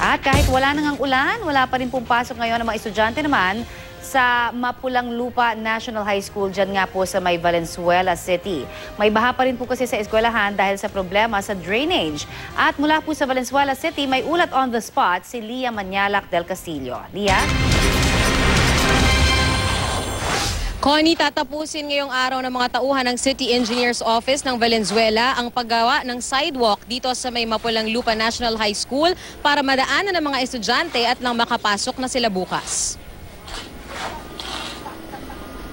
At kahit wala nang ulan, wala pa rin pumpasok ngayon ng mga estudyante naman sa Mapulang Lupa National High School dyan nga po sa may Valenzuela City. May baha pa rin po kasi sa eskwelahan dahil sa problema sa drainage. At mula po sa Valenzuela City, may ulat on the spot si Lia Manyalac del Castillo. Lia? Connie, tatapusin ngayong araw ng mga tauhan ng City Engineers Office ng Valenzuela ang paggawa ng sidewalk dito sa may Mapulang Lupa National High School para madaanan ng mga estudyante at nang makapasok na sila bukas.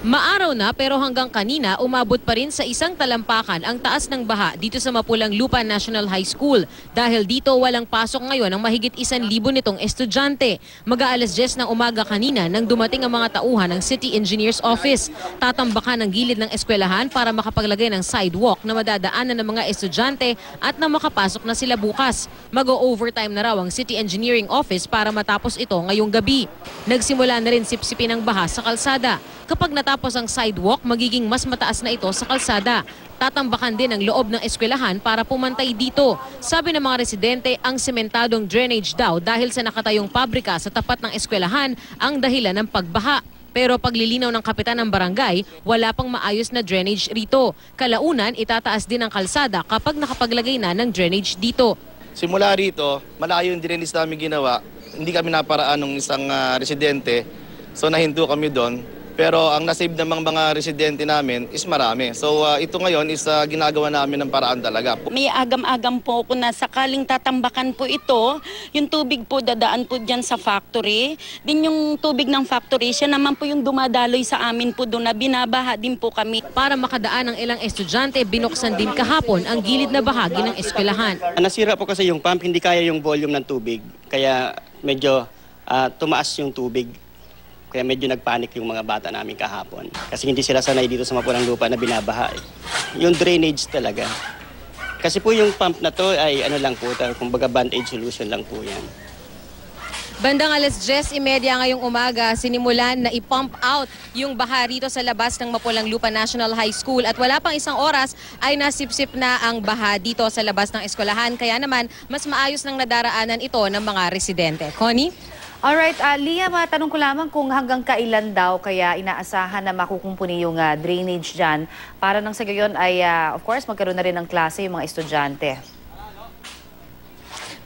Maaraw na pero hanggang kanina umabot pa rin sa isang talampakan ang taas ng baha dito sa Mapulang Lupa National High School. Dahil dito walang pasok ngayon ang mahigit 1,000 nitong estudyante. Mag-aalas 10 ng umaga kanina nang dumating ang mga tauhan ng City Engineers Office. Tatambakan ang gilid ng eskwelahan para makapaglagay ng sidewalk na madadaanan ng mga estudyante at na makapasok na sila bukas. Mag-o-overtime na raw ang City Engineering Office para matapos ito ngayong gabi. Nagsimula na rin sipsipin ang baha sa kalsada. Kapag natapos ang sidewalk, magiging mas mataas na ito sa kalsada. Tatambakan din ang loob ng eskwelahan para pumantay dito. Sabi ng mga residente, ang sementadong drainage daw dahil sa nakatayong pabrika sa tapat ng eskwelahan ang dahilan ng pagbaha. Pero paglilinaw ng kapitan ng barangay, wala pang maayos na drainage rito. Kalaunan, itataas din ang kalsada kapag nakapaglagay na ng drainage dito. Simula rito, malayo yung drainage namin ginawa. Hindi kami naparaan ng isang residente. So nahinto kami doon. Pero ang nasave ng mga residente namin is marami. So ito ngayon is ginagawa namin ng paraan talaga. May agam-agam po kung na sakaling tatambakan po ito, yung tubig po dadaan po dyan sa factory. Din yung tubig ng factory, siya naman po yung dumadaloy sa amin po doon na binabaha din po kami. Para makadaan ng ilang estudyante, binuksan din kahapon ang gilid na bahagi ng eskwelahan. Nasira po kasi yung pump, hindi kaya yung volume ng tubig. Kaya medyo tumaas yung tubig. Kaya medyo nagpanik yung mga bata namin kahapon. Kasi hindi sila sanay dito sa Mapulang Lupa na binabaha. Yung drainage talaga. Kasi po yung pump na to ay ano lang po, kumbaga band-aid solution lang po yan. Bandang alas 10:30 ngayong umaga, sinimulan na i-pump out yung baha rito sa labas ng Mapulang Lupa National High School. At wala pang isang oras ay nasipsip na ang baha dito sa labas ng eskwelahan. Kaya naman, mas maayos nang nadaraanan ito ng mga residente. Connie? Alright, Lia, matanong ko lamang kung hanggang kailan daw kaya inaasahan na makukumpuni yung drainage dyan para nang sa gayon ay, of course, magkaroon na rin ng klase yung mga estudyante.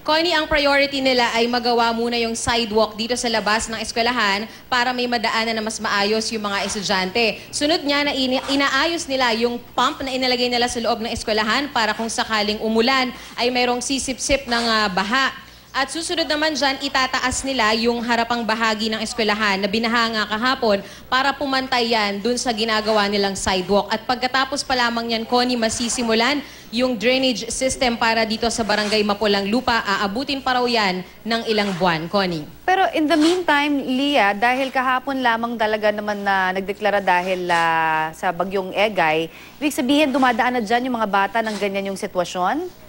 Connie, ang priority nila ay magawa muna yung sidewalk dito sa labas ng eskwelahan para may madaanan na mas maayos yung mga estudyante. Sunod niya na inaayos nila yung pump na inalagay nila sa loob ng eskwelahan para kung sakaling umulan ay mayroong sisip-sip ng baha. At susunod naman dyan, itataas nila yung harapang bahagi ng eskwelahan na binahanga kahapon para pumantay yan dun sa ginagawa nilang sidewalk. At pagkatapos pa lamang yan, Connie, masisimulan yung drainage system para dito sa Barangay Mapulang Lupa. Aabutin pa raw yan ng ilang buwan, Connie. Pero in the meantime, Lia, dahil kahapon lamang talaga naman na nagdeklara dahil sa bagyong Egay, ibig sabihin dumadaan na dyan yung mga bata ng ganyan yung sitwasyon?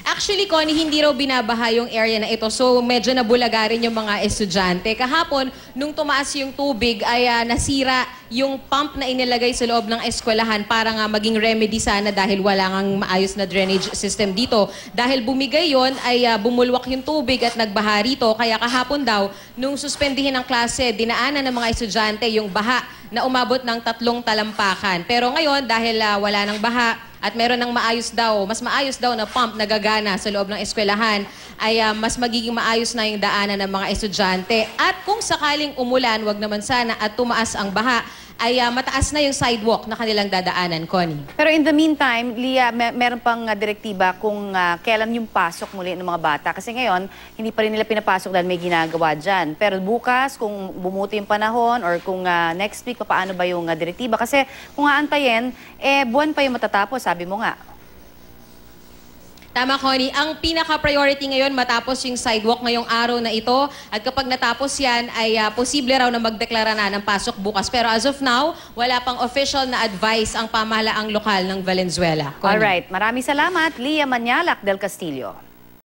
Actually, Connie, hindi raw binabaha yung area na ito. So, medyo nabulaga rin yung mga estudyante. Kahapon, nung tumaas yung tubig, ay nasira yung pump na inilagay sa loob ng eskwelahan para nga maging remedy sana dahil wala ngang maayos na drainage system dito. Dahil bumigay yon ay bumulwak yung tubig at nagbaha rito. Kaya kahapon daw, nung suspendihin ang klase, dinaanan ng mga estudyante yung baha na umabot ng 3 talampakan. Pero ngayon, dahil wala ng baha, at meron ng mas maayos daw na pump na gagana sa loob ng eskwelahan, ay mas magiging maayos na yung daanan ng mga estudyante. At kung sakaling umulan, wag naman sana, at tumaas ang baha, ay mataas na yung sidewalk na kanilang dadaanan, Connie. Pero in the meantime, Lia, meron pang direktiba kung kailan yung pasok muli ng mga bata. Kasi ngayon, hindi pa rin nila pinapasok dahil may ginagawa dyan. Pero bukas, kung bumuti yung panahon or kung next week, paano ba yung direktiba? Kasi kung aantayin, buwan pa yung matatapos, sabi mo nga. Tama, Connie. Ang pinaka-priority ngayon matapos yung sidewalk ngayong araw na ito. At kapag natapos yan, ay posible raw na magdeklara na ng pasok bukas. Pero as of now, wala pang official na advice ang pamahalaang lokal ng Valenzuela. Connie. Alright, maraming salamat, Lia Manyalac del Castillo.